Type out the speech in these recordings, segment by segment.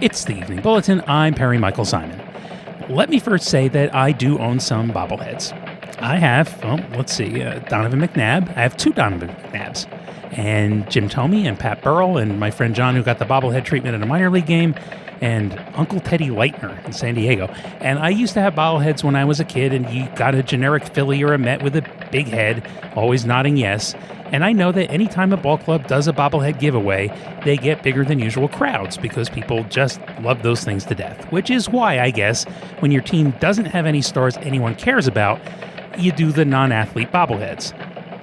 It's the Evening Bulletin. I'm Perry Michael Simon. Let me first say that I do own some bobbleheads. I have, Donovan McNabb. I have two Donovan McNabbs. And Jim Thome and Pat Burrell and my friend John, who got the bobblehead treatment in a minor league game, and Uncle Teddy Leitner in San Diego. And I used to have bobbleheads when I was a kid, and you got a generic Philly or a Met with a big head, always nodding yes. And I know that anytime a ball club does a bobblehead giveaway, they get bigger than usual crowds because people just love those things to death. Which is why, I guess, when your team doesn't have any stars anyone cares about, you do the non-athlete bobbleheads.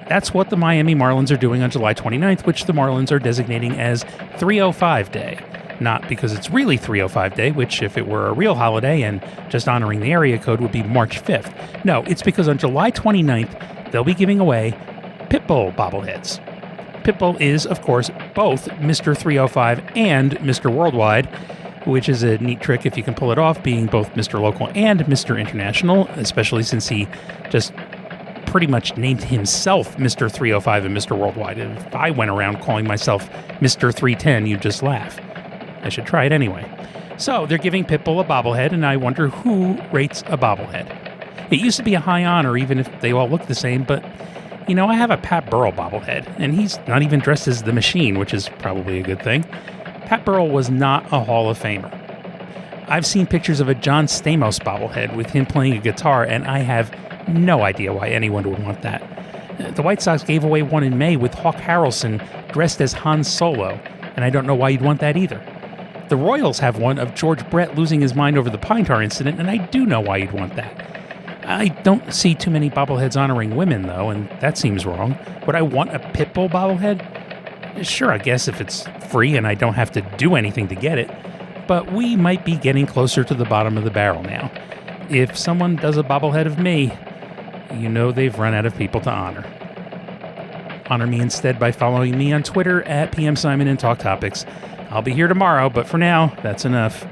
That's what the Miami Marlins are doing on July 29th, which the Marlins are designating as 305 Day. Not because it's really 305 Day, which if it were a real holiday and just honoring the area code would be March 5th. No, it's because on July 29th, they'll be giving away Pitbull bobbleheads. Pitbull is, of course, both Mr. 305 and Mr. Worldwide, which is a neat trick if you can pull it off, being both Mr. Local and Mr. International, especially since he just pretty much named himself Mr. 305 and Mr. Worldwide. And if I went around calling myself Mr. 310, you'd just laugh. I should try it anyway. So they're giving Pitbull a bobblehead, and I wonder who rates a bobblehead. It used to be a high honor, even if they all look the same, but you know, I have a Pat Burrell bobblehead, and he's not even dressed as the Machine, which is probably a good thing. Pat Burrell was not a Hall of Famer. I've seen pictures of a John Stamos bobblehead with him playing a guitar, and I have no idea why anyone would want that. The White Sox gave away one in May with Hawk Harrelson dressed as Han Solo, and I don't know why you'd want that either. The Royals have one of George Brett losing his mind over the Pine Tar incident, and I do know why you'd want that. I don't see too many bobbleheads honoring women, though, and that seems wrong. Would I want a Pitbull bobblehead? Sure, I guess if it's free and I don't have to do anything to get it. But we might be getting closer to the bottom of the barrel now. If someone does a bobblehead of me, you know they've run out of people to honor. Honor me instead by following me on Twitter at PM Simon and Talk Topics. I'll be here tomorrow, but for now, that's enough.